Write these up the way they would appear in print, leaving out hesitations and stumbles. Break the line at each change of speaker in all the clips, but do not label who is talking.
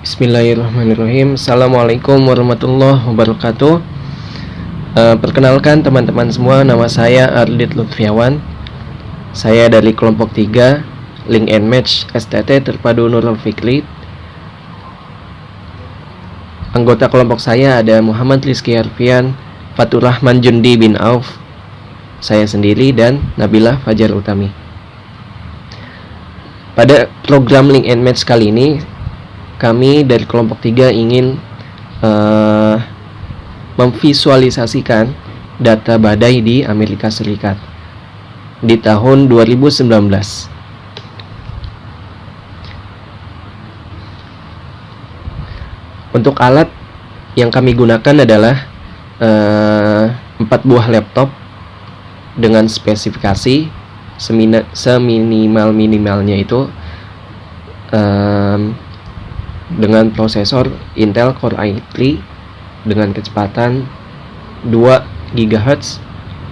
Bismillahirrahmanirrahim. Assalamualaikum warahmatullahi wabarakatuh. Perkenalkan teman-teman semua, nama saya Ardit Lutfiawan. Saya dari kelompok 3 Link and Match STT Terpadu Nurul Fikri. Anggota kelompok saya ada Muhammad Rizky Arfian, Fatur Rahman Jundi bin Auf, saya sendiri, dan Nabila Fajar Utami. Pada program Link and Match kali ini, kami dari kelompok 3 ingin memvisualisasikan data badai di Amerika Serikat di tahun 2019. Untuk alat yang kami gunakan adalah 4 buah laptop dengan spesifikasi seminimal-minimalnya itu dengan prosesor Intel Core i3 dengan kecepatan 2 GHz,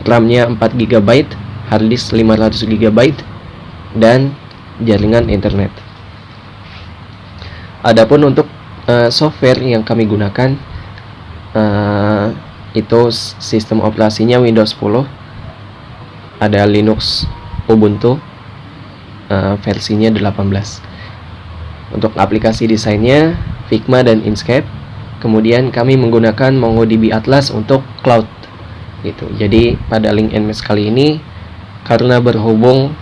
RAM-nya 4 GB, harddisk 500 GB, dan jaringan internet. Adapun untuk software yang kami gunakan itu sistem operasinya Windows 10, ada Linux Ubuntu versinya 18. Untuk aplikasi desainnya Figma dan Inkscape. Kemudian kami menggunakan MongoDB Atlas untuk cloud gitu. Jadi pada Link and Match kali ini, karena berhubung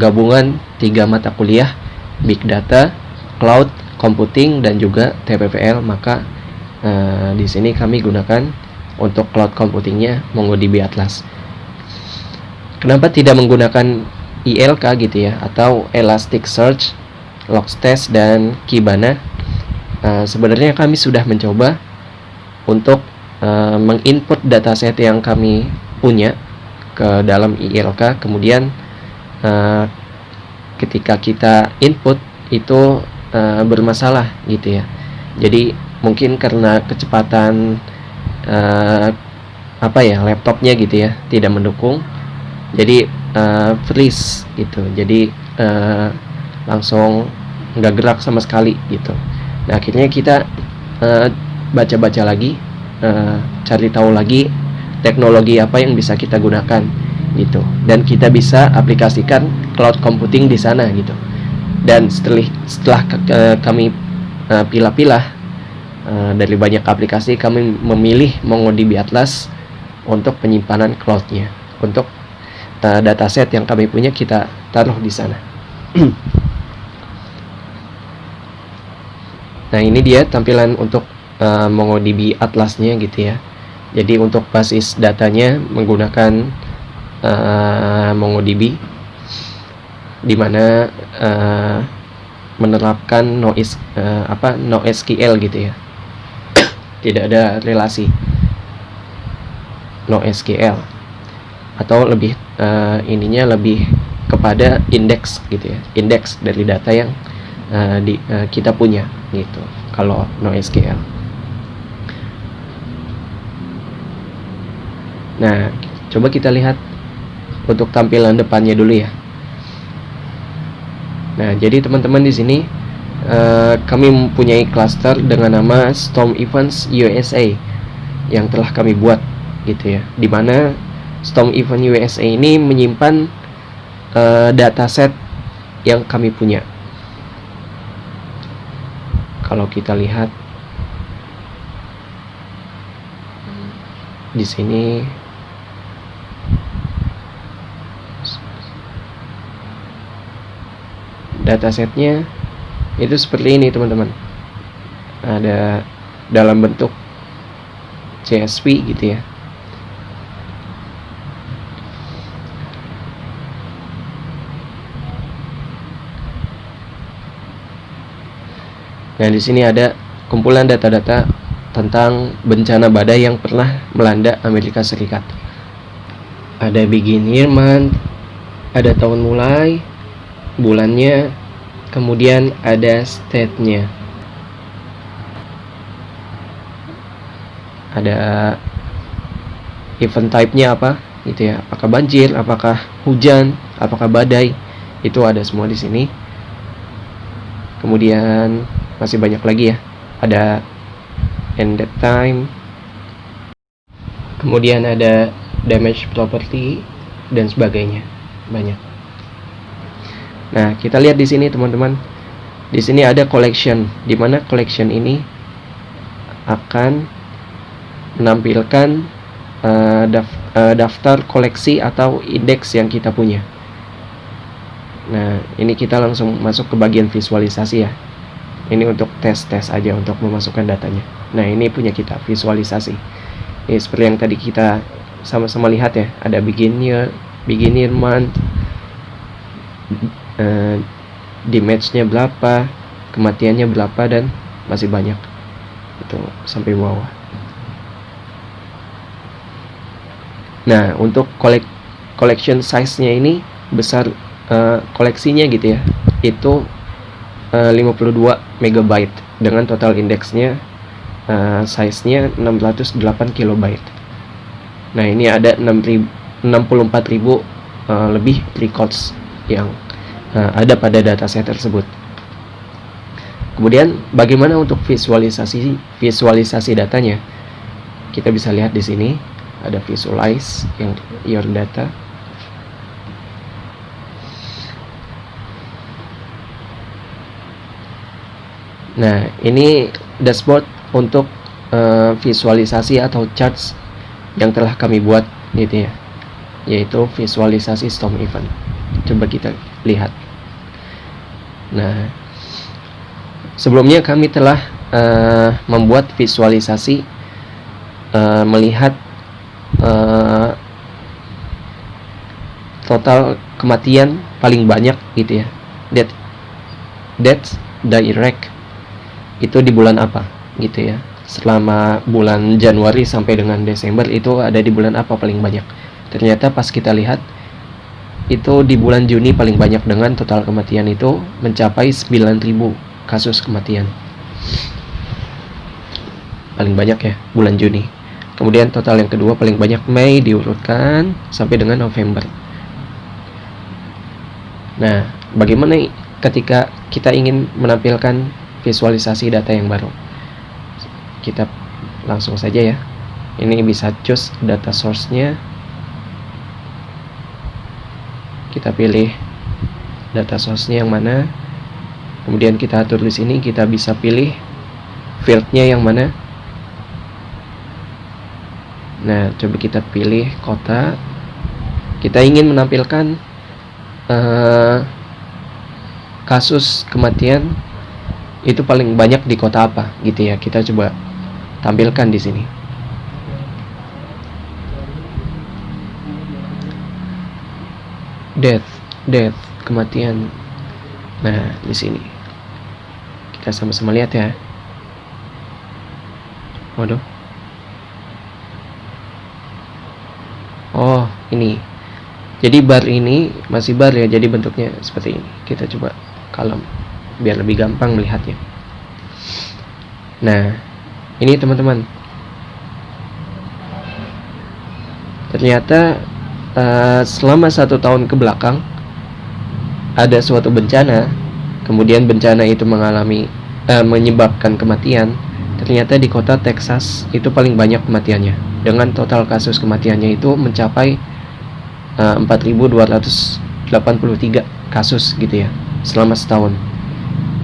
gabungan 3 mata kuliah, Big Data, Cloud Computing, dan juga TPPL, maka di sini kami gunakan untuk cloud computingnya MongoDB Atlas. Kenapa tidak menggunakan ILK gitu ya, atau Elasticsearch, Logstash, dan Kibana? Sebenarnya kami sudah mencoba untuk menginput dataset yang kami punya ke dalam ILK, kemudian ketika kita input itu bermasalah gitu ya. Jadi mungkin karena kecepatan laptopnya gitu ya tidak mendukung, jadi freeze gitu. Jadi langsung nggak gerak sama sekali gitu. Nah, akhirnya kita baca-baca lagi, cari tahu lagi teknologi apa yang bisa kita gunakan gitu, dan kita bisa aplikasikan cloud computing di sana gitu. Dan setelah kami pilah-pilah dari banyak aplikasi, kami memilih MongoDB Atlas untuk penyimpanan cloudnya. Untuk dataset yang kami punya kita taruh di sana. Nah, ini dia tampilan untuk MongoDB Atlasnya gitu ya. Jadi untuk basis datanya menggunakan MongoDB, di mana menerapkan NoSQL gitu ya. Tidak ada relasi NoSQL, atau lebih lebih kepada indeks gitu ya, indeks dari data yang kita punya gitu kalau NoSQL. Nah, coba kita lihat untuk tampilan depannya dulu ya. Nah, jadi teman-teman di sini kami mempunyai cluster dengan nama Storm Events USA yang telah kami buat gitu ya, dimana Storm Event USA ini menyimpan dataset yang kami punya. Kalau kita lihat di sini, datasetnya itu seperti ini teman-teman. Ada dalam bentuk CSV gitu ya. Nah, di sini ada kumpulan data-data tentang bencana badai yang pernah melanda Amerika Serikat. Ada begin year month, ada tahun mulai, bulannya, kemudian ada state-nya. Ada event type-nya apa gitu ya, apakah banjir, apakah hujan, apakah badai, itu ada semua di sini. Kemudian masih banyak lagi ya, ada ended time, kemudian ada damage property dan sebagainya, banyak. Nah, kita lihat di sini teman-teman. Di sini ada collection, di mana collection ini akan menampilkan daftar koleksi atau indeks yang kita punya. Nah, ini kita langsung masuk ke bagian visualisasi ya. Ini untuk tes aja, untuk memasukkan datanya. Nah, ini punya kita, visualisasi. Ini seperti yang tadi kita sama-sama lihat ya, ada beginner month, damage-nya berapa, kematiannya berapa, dan masih banyak. Itu sampai bawah. Nah, untuk collection size-nya ini besar, koleksinya gitu ya, itu 52 MB dengan total indeksnya size-nya 608 KB. Nah, ini ada 64.000 lebih records yang ada pada dataset tersebut. Kemudian bagaimana untuk visualisasi datanya? Kita bisa lihat di sini ada visualize yang your data. Nah, ini dashboard untuk visualisasi atau charts yang telah kami buat gitu ya, yaitu visualisasi storm event. Coba kita lihat. Nah, sebelumnya kami telah membuat visualisasi melihat total kematian paling banyak gitu ya, death direct itu di bulan apa gitu ya, selama bulan Januari sampai dengan Desember itu ada di bulan apa paling banyak. Ternyata pas kita lihat itu di bulan Juni paling banyak dengan total kematian itu mencapai 9.000 kasus kematian, paling banyak ya bulan Juni. Kemudian total yang kedua paling banyak Mei, diurutkan sampai dengan November. Nah, bagaimana ketika kita ingin menampilkan visualisasi data yang baru? Kita langsung saja ya, ini bisa choose data source-nya. Kita pilih data source-nya yang mana, kemudian kita atur di sini. Kita bisa pilih field-nya yang mana. Nah, coba kita pilih kota. Kita ingin menampilkan kasus kematian itu paling banyak di kota apa gitu ya. Kita coba tampilkan di sini. Death kematian. Nah, di sini kita sama-sama lihat ya. Waduh. Oh, ini. Jadi bar ini masih bar ya, jadi bentuknya seperti ini. Kita coba kalem biar lebih gampang melihatnya. Nah, ini teman-teman. Ternyata selama 1 tahun ke belakang ada suatu bencana, kemudian bencana itu menyebabkan kematian. Ternyata di kota Texas itu paling banyak kematiannya, dengan total kasus kematiannya itu mencapai 4.283 kasus gitu ya, selama setahun,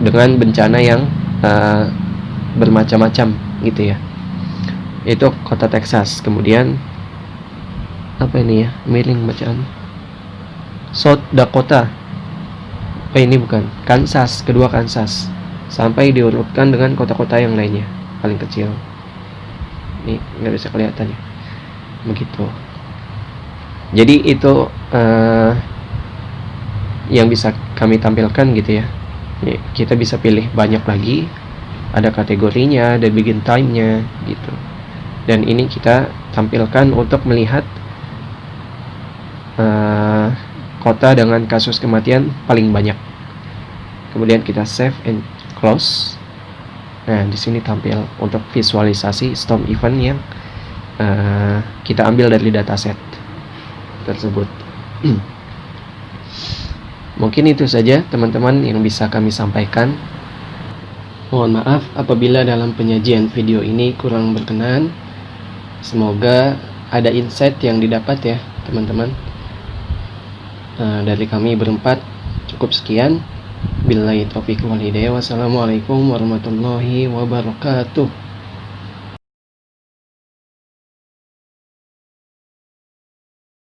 dengan bencana yang bermacam-macam gitu ya. Itu kota Texas. Kemudian apa ini ya, miring bacaan, South Dakota. Ini bukan, Kansas, kedua Kansas, sampai diurutkan dengan kota-kota yang lainnya paling kecil. Ini nggak bisa kelihatan ya, begitu. Jadi itu yang bisa kami tampilkan gitu ya. Kita bisa pilih banyak lagi, ada kategorinya, ada begin time-nya gitu. Dan ini kita tampilkan untuk melihat kota dengan kasus kematian paling banyak. Kemudian kita save and close. Nah, di sini tampil untuk visualisasi storm event yang kita ambil dari dataset tersebut. Mungkin itu saja teman-teman yang bisa kami sampaikan. Mohon maaf apabila dalam penyajian video ini kurang berkenan. Semoga ada insight yang didapat ya teman-teman. Dari kami berempat cukup sekian. Billahi taufiq wal hidayah. Wassalamualaikum warahmatullahi wabarakatuh.